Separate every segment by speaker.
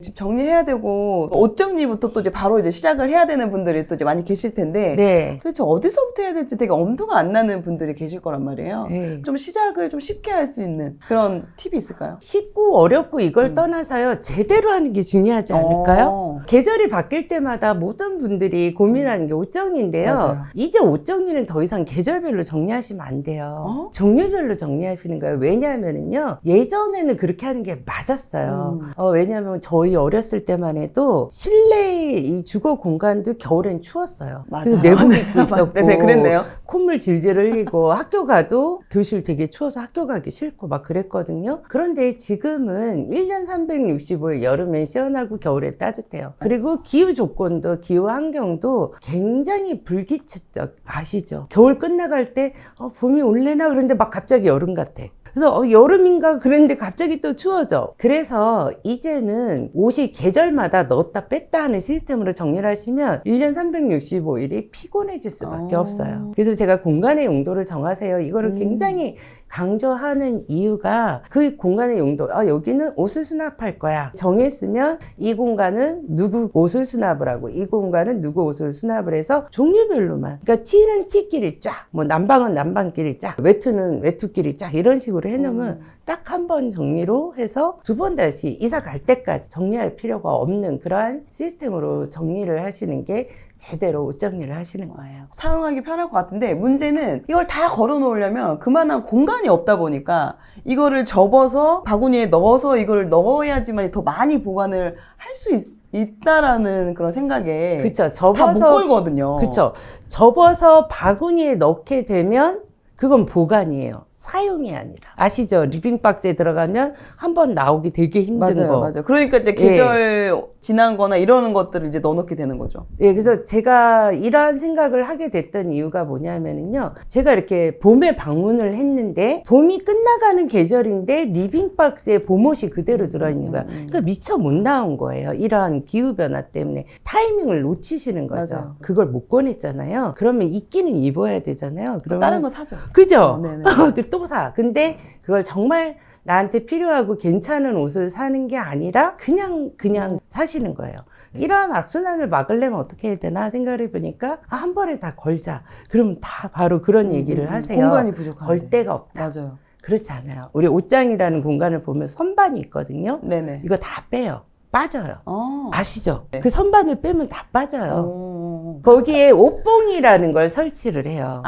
Speaker 1: 집 정리해야 되고 옷 정리부터 또 이제 바로 이제 시작을 해야 되는 분들이 또 이제 많이 계실 텐데
Speaker 2: 네.
Speaker 1: 도대체 어디서부터 해야 될지 되게 엄두가 안 나는 분들이 계실 거란 말이에요.
Speaker 2: 네.
Speaker 1: 좀 시작을 좀 쉽게 할 수 있는 그런 팁이 있을까요?
Speaker 2: 쉽고 어렵고 이걸 떠나서요, 제대로 하는 게 중요하지 않을까요? 계절이 바뀔 때마다 모든 분들이 고민하는 게 옷 정리인데요.
Speaker 1: 맞아요.
Speaker 2: 이제 옷 정리는 더 이상 계절별로 정리하시면 안 돼요. 종류별로 정리하시는 거예요. 왜냐하면요, 예전에는 그렇게 하는 게 맞았어요. 왜냐하면 저희 어렸을 때만 해도 실내 이 주거 공간도 겨울엔 추웠어요.
Speaker 1: 맞아요.
Speaker 2: 그래서 내복 입고 있었고,
Speaker 1: 네, 그랬네요.
Speaker 2: 콧물 질질 흘리고 학교 가도 교실 되게 추워서 학교 가기 싫고 막 그랬거든요. 그런데 지금은 1년 365일 여름엔 시원하고 겨울에 따뜻해요. 그리고 기후 조건도, 기후 환경도 굉장히 불규칙적, 아시죠? 겨울 끝나갈 때 봄이 올래나 그런데 막 갑자기 여름 같아. 그래서 여름인가 그랬는데 갑자기 또 추워져. 그래서 이제는 옷이 계절마다 넣었다 뺐다 하는 시스템으로 정리를 하시면 1년 365일이 피곤해질 수밖에 없어요. 그래서 제가 공간의 용도를 정하세요, 이거를 굉장히 강조하는 이유가 그 공간의 용도, 여기는 옷을 수납할 거야 정했으면 이 공간은 누구 옷을 수납을 하고 이 공간은 누구 옷을 수납을 해서 종류별로만, 그러니까 티는 티끼리 쫙, 뭐 난방은 난방끼리 쫙, 외투는 외투끼리 쫙, 이런 식으로 해놓으면 딱 한 번 정리로 해서 두 번 다시 이사 갈 때까지 정리할 필요가 없는 그러한 시스템으로 정리를 하시는 게 제대로 옷 정리를 하시는 거예요.
Speaker 1: 사용하기 편할 것 같은데 문제는 이걸 다 걸어 놓으려면 그만한 공간이 없다 보니까 이거를 접어서 바구니에 넣어서 이걸 넣어야지만 더 많이 보관을 할 수 있다라는 그런 생각에
Speaker 2: 그쵸.
Speaker 1: 다 못 걸거든요.
Speaker 2: 그쵸. 접어서 바구니에 넣게 되면 그건 보관이에요. 사용이 아니라. 아시죠? 리빙박스에 들어가면 한번 나오기 되게 힘든 거.
Speaker 1: 맞아요. 그러니까 이제 계절 지난 거나 이러는 것들을 이제 넣어놓게 되는 거죠.
Speaker 2: 예, 그래서 제가 이러한 생각을 하게 됐던 이유가 뭐냐면은요, 제가 이렇게 봄에 방문을 했는데 봄이 끝나가는 계절인데 리빙박스에 봄옷이 그대로 들어있는 거야. 그러니까 미처 못 나온 거예요. 이러한 기후변화 때문에 타이밍을 놓치시는 거죠.
Speaker 1: 맞아요.
Speaker 2: 그걸 못 꺼냈잖아요. 그러면 입기는 입어야 되잖아요. 그러면
Speaker 1: 다른 거 사죠.
Speaker 2: 그죠?
Speaker 1: 네네.
Speaker 2: 또 사. 근데 그걸 정말 나한테 필요하고 괜찮은 옷을 사는 게 아니라 그냥 사시는 거예요. 이러한 악순환을 막으려면 어떻게 해야 되나 생각을 해보니까 한 번에 다 걸자. 그러면 다 바로 그런 얘기를 하세요.
Speaker 1: 공간이 부족한데.
Speaker 2: 걸 데가 없다.
Speaker 1: 맞아요.
Speaker 2: 그렇지 않아요. 우리 옷장이라는 공간을 보면 선반이 있거든요.
Speaker 1: 네네.
Speaker 2: 이거 다 빼요. 빠져요. 아시죠?
Speaker 1: 네.
Speaker 2: 그 선반을 빼면 다 빠져요. 거기에 옷봉이라는 걸 설치를 해요.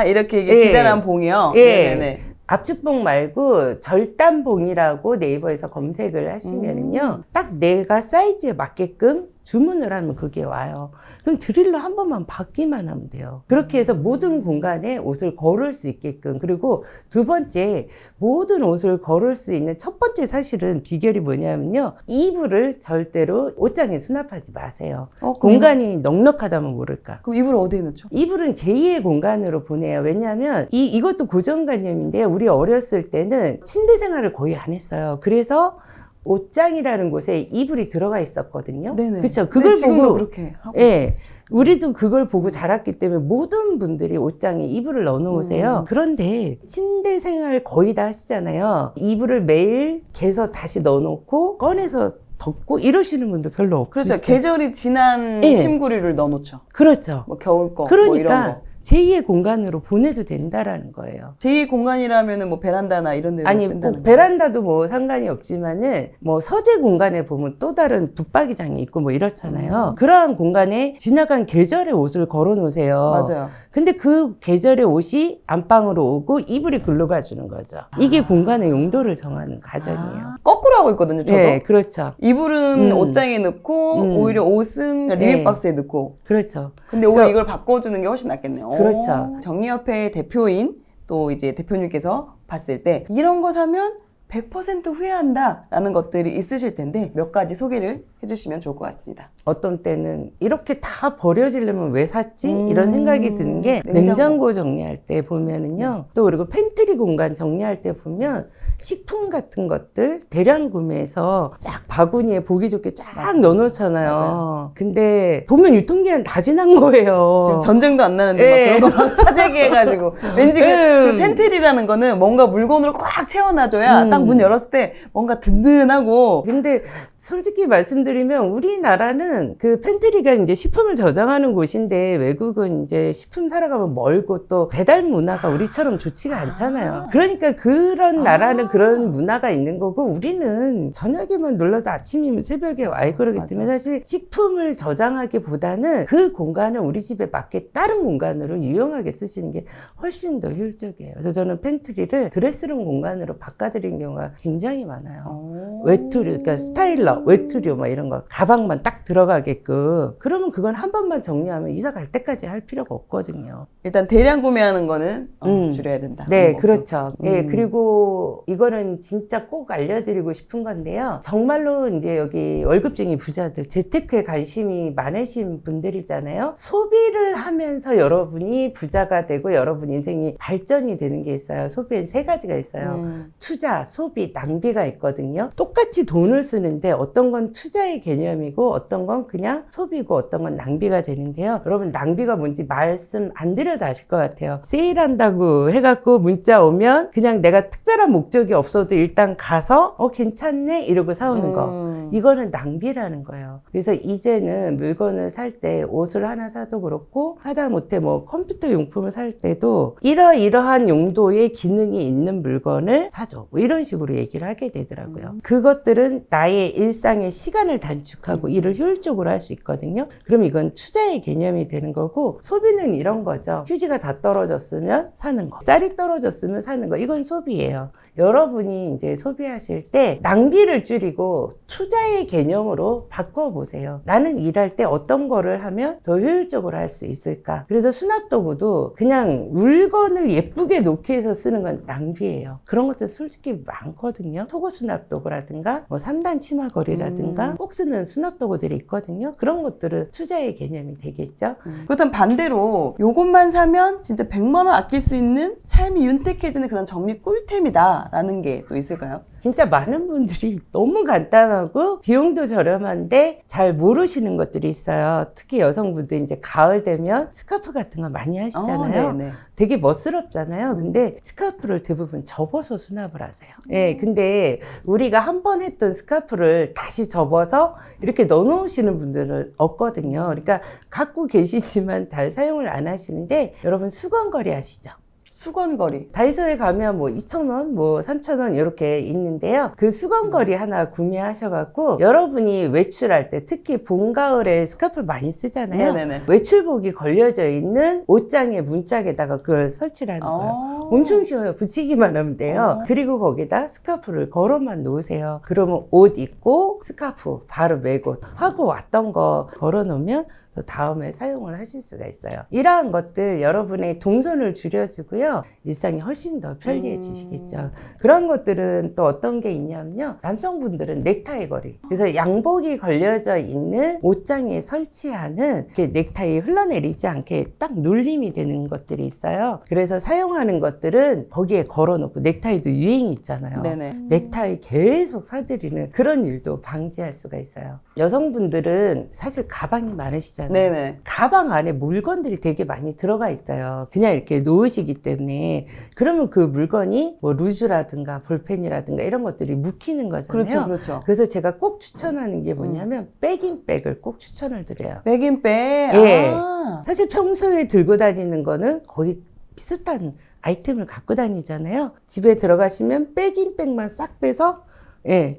Speaker 1: 이렇게 이게
Speaker 2: 예.
Speaker 1: 기다란 봉이요?
Speaker 2: 예.
Speaker 1: 네네네.
Speaker 2: 압축봉 말고 절단봉이라고 네이버에서 검색을 하시면은요, 딱 내가 사이즈에 맞게끔 주문을 하면 그게 와요. 그럼 드릴로 한 번만 받기만 하면 돼요. 그렇게 해서 모든 공간에 옷을 걸을 수 있게끔. 그리고 두 번째, 모든 옷을 걸을 수 있는 첫 번째 사실은 비결이 뭐냐면요, 이불을 절대로 옷장에 수납하지 마세요. 공간이 넉넉하다면 모를까.
Speaker 1: 그럼 이불을 어디에 넣죠?
Speaker 2: 이불은 제2의 공간으로 보내요. 왜냐하면 이것도 고정관념인데, 우리 어렸을 때는 침대 생활을 거의 안 했어요. 그래서 옷장이라는 곳에 이불이 들어가 있었거든요.
Speaker 1: 네네.
Speaker 2: 그렇죠. 그걸
Speaker 1: 지금도
Speaker 2: 보고
Speaker 1: 그렇게 하고
Speaker 2: 예,
Speaker 1: 있습니다.
Speaker 2: 우리도 그걸 보고 자랐기 때문에 모든 분들이 옷장에 이불을 넣어놓으세요. 그런데 침대 생활 거의 다 하시잖아요. 이불을 매일 개서 다시 넣어놓고 꺼내서 덮고 이러시는 분도 별로 없으시죠.
Speaker 1: 그렇죠. 계절이 지난
Speaker 2: 예.
Speaker 1: 침구리를 넣어놓죠.
Speaker 2: 그렇죠.
Speaker 1: 뭐 겨울 거,
Speaker 2: 그러니까
Speaker 1: 뭐 이런 거.
Speaker 2: 제2의 공간으로 보내도 된다라는 거예요.
Speaker 1: 제2 공간이라면은 뭐 베란다나 이런 데로
Speaker 2: 아니,
Speaker 1: 뺀다는
Speaker 2: 꼭 베란다도 뭐 상관이 없지만은 뭐 서재 공간에 보면 또 다른 붙박이장이 있고 뭐 이렇잖아요. 그러한 공간에 지나간 계절의 옷을 걸어 놓으세요.
Speaker 1: 맞아요.
Speaker 2: 근데 그 계절의 옷이 안방으로 오고 이불이 글로 가주는 거죠. 이게 공간의 용도를 정하는 과정이에요.
Speaker 1: 거꾸로 하고 있거든요, 저도.
Speaker 2: 네, 그렇죠.
Speaker 1: 이불은 옷장에 넣고 오히려 옷은 리빙박스에 넣고.
Speaker 2: 그렇죠.
Speaker 1: 근데 오히려 이걸 바꿔주는 게 훨씬 낫겠네요.
Speaker 2: 그렇죠.
Speaker 1: 정리협회 대표인 또 이제 대표님께서 봤을 때 이런 거 사면 100% 후회한다 라는 것들이 있으실 텐데 몇 가지 소개를 해주시면 좋을 것 같습니다.
Speaker 2: 어떤 때는 이렇게 다 버려지려면 왜 샀지? 이런 생각이 드는 게
Speaker 1: 냉장고.
Speaker 2: 냉장고 정리할 때 보면은요, 또 그리고 팬트리 공간 정리할 때 보면 식품 같은 것들 대량 구매해서 쫙 바구니에 보기 좋게 쫙 넣어놓잖아요.
Speaker 1: 맞아요.
Speaker 2: 근데 보면 유통기한 다 지난 거예요.
Speaker 1: 지금 전쟁도 안 나는데 막 그런 거 막 사재기 해가지고 왠지 그 팬트리라는 거는 뭔가 물건으로 꽉 채워놔줘야 딱 딱 문 열었을 때 뭔가 든든하고.
Speaker 2: 근데 솔직히 말씀드리면 우리나라는 그 팬트리가 이제 식품을 저장하는 곳인데 외국은 이제 식품 사러 가면 멀고 또 배달 문화가 우리처럼 좋지가 않잖아요. 그러니까 그런 나라는 그런 문화가 있는 거고 우리는 저녁에만 놀러도 아침이면 새벽에 와 그러기 때문에 사실 식품을 저장하기보다는 그 공간을 우리 집에 맞게 다른 공간으로 유용하게 쓰시는 게 훨씬 더 효율적이에요. 그래서 저는 팬트리를 드레스룸 공간으로 바꿔드린 경우가 굉장히 많아요. 외투류, 그러니까 스타일러, 외투류 막 이런 거 가방만 딱 들어가게끔. 그러면 그건 한 번만 정리하면 이사 갈 때까지 할 필요가 없거든요.
Speaker 1: 일단 대량 구매하는 거는 줄여야 된다.
Speaker 2: 네, 그렇죠. 예, 그리고 이거는 진짜 꼭 알려드리고 싶은 건데요. 정말로 이제 여기 월급쟁이 부자들, 재테크에 관심이 많으신 분들이잖아요. 소비를 하면서 여러분이 부자가 되고 여러분 인생이 발전이 되는 게 있어요. 소비엔 세 가지가 있어요. 투자, 소비, 낭비가 있거든요. 똑같이 돈을 쓰는데 어떤 건 투자의 개념이고 어떤 건 그냥 소비고 어떤 건 낭비가 되는데요. 여러분 낭비가 뭔지 말씀 안 드려도 아실 것 같아요. 세일한다고 해갖고 문자 오면 그냥 내가 특별한 목적이 없어도 일단 가서 괜찮네 이러고 사오는 거. 이거는 낭비라는 거예요. 그래서 이제는 물건을 살 때 옷을 하나 사도 그렇고 하다못해 뭐 컴퓨터 용품을 살 때도 이러이러한 용도의 기능이 있는 물건을 사줘. 뭐 이런 식으로 얘기를 하게 되더라고요. 그것들은 나의 일상의 시간을 단축하고 일을 효율적으로 할 수 있거든요. 그럼 이건 투자의 개념이 되는 거고 소비는 이런 거죠. 휴지가 다 떨어졌으면 사는 거. 쌀이 떨어졌으면 사는 거. 이건 소비예요. 여러분이 이제 소비하실 때 낭비를 줄이고 투자의 개념으로 바꿔보세요. 나는 일할 때 어떤 거를 하면 더 효율적으로 할 수 있을까? 그래서 수납도구도 그냥 물건을 예쁘게 놓기 위해서 쓰는 건 낭비예요. 그런 것들 솔직히 많거든요. 속옷 수납도구라든가 뭐 3단 치마걸이라든가 꼭 쓰는 수납도구들이 있거든요. 그런 것들은 투자의 개념이 되겠죠.
Speaker 1: 그렇다면 반대로 요것만 사면 진짜 100만 원 아낄 수 있는 삶이 윤택해지는 그런 정리 꿀템이다 라는 게 또 있을까요?
Speaker 2: 진짜 많은 분들이 너무 간단하고 비용도 저렴한데 잘 모르시는 것들이 있어요. 특히 여성분들 이제 가을 되면 스카프 같은 거 많이 하시잖아요.
Speaker 1: 네네.
Speaker 2: 되게 멋스럽잖아요. 근데 스카프를 대부분 접어서 수납을 하세요. 예, 근데 우리가 한 번 했던 스카프를 다시 접어서 이렇게 넣어놓으시는 분들은 없거든요. 그러니까 갖고 계시지만 잘 사용을 안 하시는데 여러분 수건걸이 아시죠?
Speaker 1: 수건거리.
Speaker 2: 다이소에 가면 뭐 2,000원, 뭐 3,000원 이렇게 있는데요. 그 수건거리 하나 구매하셔갖고 여러분이 외출할 때 특히 봄, 가을에 스카프 많이 쓰잖아요.
Speaker 1: 네네네.
Speaker 2: 외출복이 걸려져 있는 옷장의 문짝에다가 그걸 설치를 하는 거예요. 엄청 쉬워요. 붙이기만 하면 돼요. 그리고 거기다 스카프를 걸어만 놓으세요. 그러면 옷 입고 스카프 바로 메고 하고 왔던 거 걸어 놓으면 또 다음에 사용을 하실 수가 있어요. 이러한 것들 여러분의 동선을 줄여주고요. 일상이 훨씬 더 편리해지시겠죠. 그런 것들은 또 어떤 게 있냐면요. 남성분들은 넥타이 걸이. 그래서 양복이 걸려져 있는 옷장에 설치하는 이렇게 넥타이 흘러내리지 않게 딱 눌림이 되는 것들이 있어요. 그래서 사용하는 것들은 거기에 걸어놓고 넥타이도 유행이 있잖아요.
Speaker 1: 네네.
Speaker 2: 넥타이 계속 사들이는 그런 일도 방지할 수가 있어요. 여성분들은 사실 가방이 많으시잖아요.
Speaker 1: 네네.
Speaker 2: 가방 안에 물건들이 되게 많이 들어가 있어요. 그냥 이렇게 놓으시기 때문에. 그러면 그 물건이 뭐 루즈라든가 볼펜이라든가 이런 것들이 묵히는 거잖아요.
Speaker 1: 그렇죠, 그렇죠.
Speaker 2: 그래서 제가 꼭 추천하는 게 뭐냐면 백인백을 꼭 추천을 드려요.
Speaker 1: 백인백.
Speaker 2: 예.
Speaker 1: 아.
Speaker 2: 사실 평소에 들고 다니는 거는 거의 비슷한 아이템을 갖고 다니잖아요. 집에 들어가시면 백인백만 싹 빼서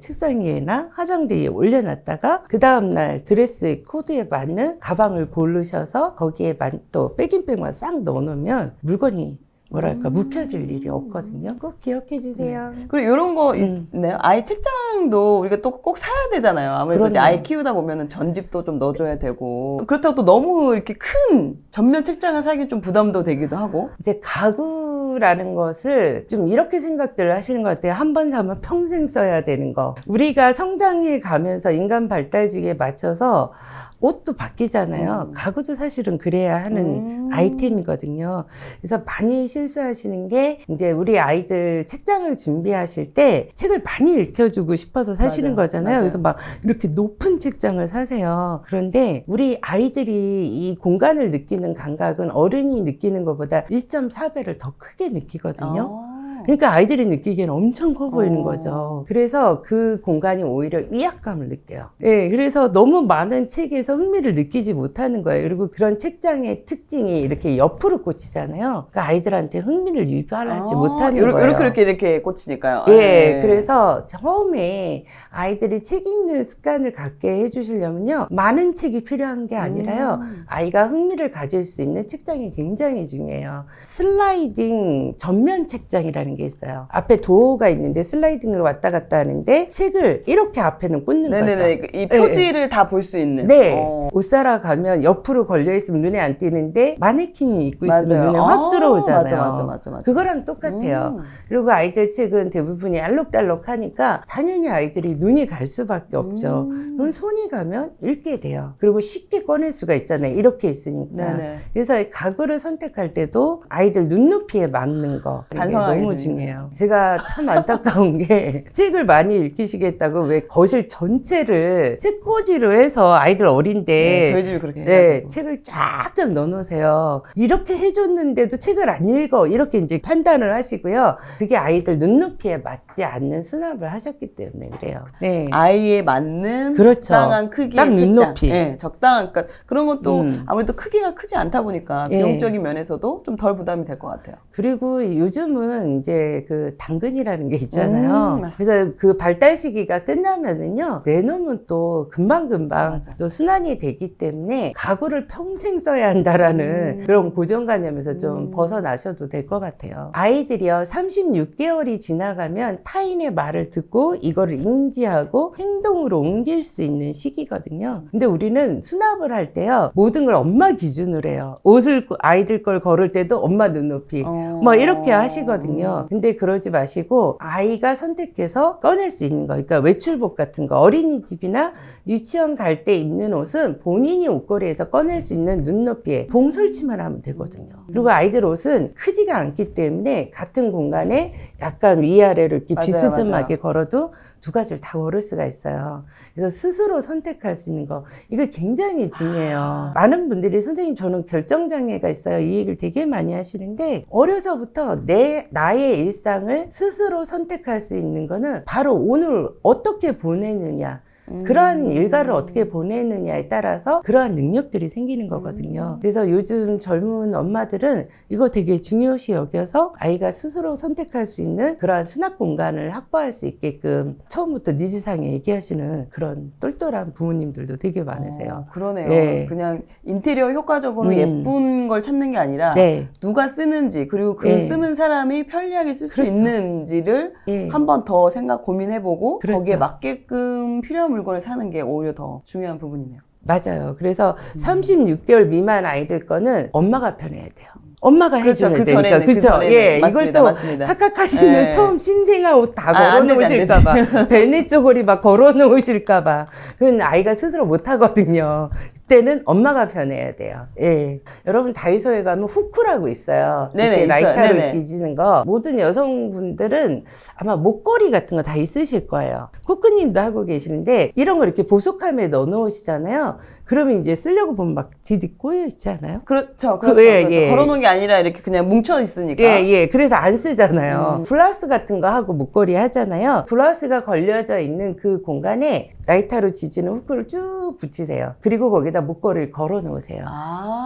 Speaker 2: 책상 위에나 화장대 위에 올려놨다가 그 다음날 드레스 코드에 맞는 가방을 고르셔서 거기에 또 백인백만 싹 넣어놓으면 물건이 뭐랄까 묵혀질 일이 없거든요. 꼭 기억해 주세요.
Speaker 1: 그리고 이런 거 있네요. 아이 책장도 우리가 또 꼭 사야 되잖아요. 아무래도 이제
Speaker 2: 그럼요.
Speaker 1: 아이 키우다 보면은 전집도 좀 넣어줘야 되고. 그렇다고 또 너무 이렇게 큰 전면 책장을 사기 좀 부담도 되기도 하고.
Speaker 2: 이제 가구라는 것을 좀 이렇게 생각들을 하시는 것 같아요. 한 번 사면 평생 써야 되는 거. 우리가 성장해 가면서 인간 발달주기에 맞춰서 옷도 바뀌잖아요. 가구도 사실은 그래야 하는 아이템이거든요. 그래서 많이 실수하시는 게 이제 우리 아이들 책장을 준비하실 때 책을 많이 읽혀주고 싶어서 사시는
Speaker 1: 맞아요.
Speaker 2: 거잖아요.
Speaker 1: 맞아요.
Speaker 2: 그래서 막 이렇게 높은 책장을 사세요. 그런데 우리 아이들이 이 공간을 느끼는 감각은 어른이 느끼는 것보다 1.4배를 더 크게 느끼거든요. 그러니까 아이들이 느끼기에는 엄청 커 보이는
Speaker 1: 어.
Speaker 2: 거죠. 그래서 그 공간이 오히려 위압감을 느껴요. 예, 그래서 너무 많은 책에서 흥미를 느끼지 못하는 거예요. 그리고 그런 책장의 특징이 이렇게 옆으로 꽂히잖아요. 그러니까 아이들한테 흥미를 유발하지 못하는 거예요.
Speaker 1: 이렇게 꽂히니까요.
Speaker 2: 예,
Speaker 1: 네.
Speaker 2: 그래서 처음에 아이들이 책 읽는 습관을 갖게 해주시려면요, 많은 책이 필요한 게 아니라요, 아이가 흥미를 가질 수 있는 책장이 굉장히 중요해요. 슬라이딩 전면 책장이라는 게 있어요. 앞에 도어가 있는데 슬라이딩으로 왔다 갔다 하는데 책을 이렇게 앞에는 꽂는
Speaker 1: 네네네.
Speaker 2: 거죠.
Speaker 1: 이 표지를 다 볼 수 있는.
Speaker 2: 네.
Speaker 1: 어.
Speaker 2: 옷 사러 가면 옆으로 걸려 있으면 눈에 안 띄는데 마네킹이 입고 있으면
Speaker 1: 맞아요.
Speaker 2: 눈에 확 들어오잖아요.
Speaker 1: 맞아.
Speaker 2: 그거랑 똑같아요. 그리고 아이들 책은 대부분이 알록달록하니까 당연히 아이들이 눈이 갈 수밖에 없죠. 그럼 손이 가면 읽게 돼요. 그리고 쉽게 꺼낼 수가 있잖아요. 이렇게 있으니까.
Speaker 1: 네네.
Speaker 2: 그래서 가구를 선택할 때도 아이들 눈높이에 맞는 거, 이게
Speaker 1: 반성하게
Speaker 2: 너무
Speaker 1: 되네요.
Speaker 2: 중요해요. 제가 참 안타까운 게 책을 많이 읽히시겠다고 왜 거실 전체를 책꽂이로 해서 아이들 어린데
Speaker 1: 네, 저희 집이 그렇게
Speaker 2: 네,
Speaker 1: 해가지고.
Speaker 2: 책을 쫙쫙 넣어놓으세요. 이렇게 해줬는데도 책을 안 읽어. 이렇게 이제 판단을 하시고요. 그게 아이들 눈높이에 맞지 않는 수납을 하셨기 때문에 그래요. 네.
Speaker 1: 아이에 맞는
Speaker 2: 그렇죠.
Speaker 1: 적당한 크기의
Speaker 2: 딱
Speaker 1: 책장.
Speaker 2: 눈높이.
Speaker 1: 네, 적당한. 그러니까 그런 것도
Speaker 2: 음.
Speaker 1: 아무래도 크기가 크지 않다 보니까
Speaker 2: 예.
Speaker 1: 비용적인 면에서도 좀 덜 부담이 될 것 같아요.
Speaker 2: 그리고 요즘은 이제 그 당근이라는 게 있잖아요.
Speaker 1: 맞습니다.
Speaker 2: 그래서 그 발달 시기가 끝나면은요, 내놓으면 또 금방금방
Speaker 1: 맞아.
Speaker 2: 또 순환이 되기 때문에 가구를 평생 써야 한다라는 그런 고정관념에서 좀 벗어나셔도 될 것 같아요. 아이들이요, 36개월이 지나가면 타인의 말을 듣고 이거를 인지하고 행동으로 옮길 수 있는 시기거든요. 근데 우리는 수납을 할 때요, 모든 걸 엄마 기준으로 해요. 옷을 아이들 걸 걸을 때도 엄마 눈높이 뭐 이렇게 하시거든요. 근데 그러지 마시고 아이가 선택해서 꺼낼 수 있는 거, 그러니까 외출복 같은 거, 어린이집이나 유치원 갈 때 입는 옷은 본인이 옷걸이에서 꺼낼 수 있는 눈높이에 봉설치만 하면 되거든요. 그리고 아이들 옷은 크지가 않기 때문에 같은 공간에 약간 위아래로 이렇게
Speaker 1: 맞아요,
Speaker 2: 비스듬하게
Speaker 1: 맞아요.
Speaker 2: 걸어도 두 가지를 다 걸을 수가 있어요. 그래서 스스로 선택할 수 있는 거, 이거 굉장히 중요해요. 많은 분들이 선생님 저는 결정장애가 있어요, 이 얘기를 되게 많이 하시는데, 어려서부터 나의 일상을 스스로 선택할 수 있는 거는 바로 오늘 어떻게 보내느냐, 그러한 일과를 어떻게 보내느냐에 따라서 그러한 능력들이 생기는 거거든요. 그래서 요즘 젊은 엄마들은 이거 되게 중요시 여겨서 아이가 스스로 선택할 수 있는 그러한 수납 공간을 확보할 수 있게끔 처음부터 니즈상에 얘기하시는 그런 똘똘한 부모님들도 되게 많으세요.
Speaker 1: 그러네요.
Speaker 2: 네.
Speaker 1: 그냥 인테리어 효과적으로 예쁜 걸 찾는 게 아니라
Speaker 2: 네.
Speaker 1: 누가 쓰는지, 그리고 그
Speaker 2: 네.
Speaker 1: 쓰는 사람이 편리하게 쓸 수
Speaker 2: 그렇죠.
Speaker 1: 있는지를
Speaker 2: 예.
Speaker 1: 한 번 더 고민해보고
Speaker 2: 그렇죠.
Speaker 1: 거기에 맞게끔 필요한 물건을 사는 게 오히려 더 중요한 부분이네요.
Speaker 2: 맞아요. 그래서 36개월 미만 아이들 거는 엄마가 편해야 돼요. 엄마가
Speaker 1: 그렇죠.
Speaker 2: 해주면
Speaker 1: 그
Speaker 2: 되니까.
Speaker 1: 전에는, 그
Speaker 2: 그죠?
Speaker 1: 전에는.
Speaker 2: 예,
Speaker 1: 맞습니다.
Speaker 2: 이걸 또
Speaker 1: 맞습니다.
Speaker 2: 착각하시면
Speaker 1: 예.
Speaker 2: 처음 신생아 옷 다
Speaker 1: 안 되지, 안
Speaker 2: 걸어놓으실까봐. 베네 쪼고리 막 걸어놓으실까봐. 그건 아이가 스스로 못하거든요. 그때는 엄마가 편해야 돼요. 예. 여러분 다이소에 가면 후크라고 있어요.
Speaker 1: 네네,
Speaker 2: 이렇게
Speaker 1: 있어요.
Speaker 2: 라이터를
Speaker 1: 네네.
Speaker 2: 지지는 거. 모든 여성분들은 아마 목걸이 같은 거 다 있으실 거예요. 코크님도 하고 계시는데 이런 거 이렇게 보석함에 넣어놓으시잖아요. 그러면 이제 쓰려고 보면 막 디디 꼬여 있지 않아요?
Speaker 1: 그렇죠.
Speaker 2: 예,
Speaker 1: 그렇죠.
Speaker 2: 예.
Speaker 1: 걸어놓은 게 아니라 이렇게 그냥 뭉쳐 있으니까.
Speaker 2: 예, 예. 그래서 안 쓰잖아요. 블라우스 같은 거 하고 목걸이 하잖아요. 블라우스가 걸려져 있는 그 공간에 라이터로 지지는 후크를 쭉 붙이세요. 그리고 거기다 목걸이를 걸어 놓으세요.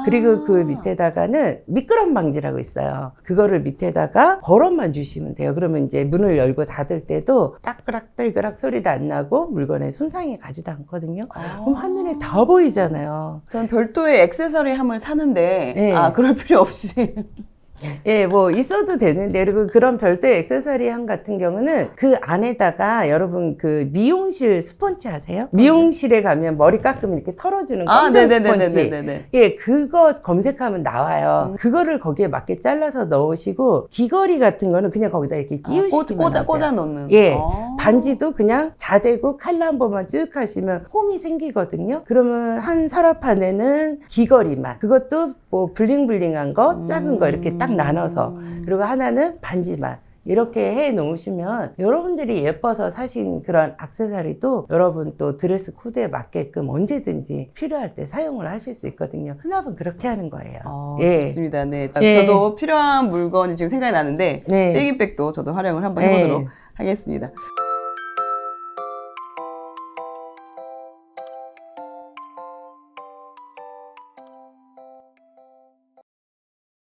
Speaker 2: 그리고 그 밑에다가는 미끄럼 방지라고 있어요. 그거를 밑에다가 걸어만 주시면 돼요. 그러면 이제 문을 열고 닫을 때도 따그락따그락 소리도 안 나고 물건에 손상이 가지도 않거든요. 그럼 한눈에 다 보이잖아요.
Speaker 1: 저는 별도의 액세서리 함을 사는데,
Speaker 2: 네.
Speaker 1: 그럴 필요 없이.
Speaker 2: 예, 뭐 있어도 되는데, 그리고 그런 별도의 액세서리 함 같은 경우는 그 안에다가 여러분 그 미용실 스펀지 아세요? 미용실에 가면 머리 깎으면 이렇게 털어주는 검정 스펀지.
Speaker 1: 네네네네네.
Speaker 2: 예, 그거 검색하면 나와요. 그거를 거기에 맞게 잘라서 넣으시고, 귀걸이 같은 거는 그냥 거기다 이렇게 끼우시기만 하세요.
Speaker 1: 꽂아 놓는.
Speaker 2: 예, 반지도 그냥 자대고 칼라 한 번만 쭉 하시면 홈이 생기거든요. 그러면 한 서랍판에는 귀걸이만, 그것도 뭐 블링블링한 거, 작은 거 이렇게 딱 나눠서, 그리고 하나는 반지만 이렇게 해 놓으시면 여러분들이 예뻐서 사신 그런 액세서리도 여러분 또 드레스 코드에 맞게끔 언제든지 필요할 때 사용을 하실 수 있거든요. 수납은 그렇게 하는 거예요. 예.
Speaker 1: 좋습니다. 네.
Speaker 2: 예.
Speaker 1: 저도 필요한 물건이 지금 생각이 나는데
Speaker 2: 네.
Speaker 1: 백인백도 저도 활용을 한번
Speaker 2: 네.
Speaker 1: 해보도록 하겠습니다.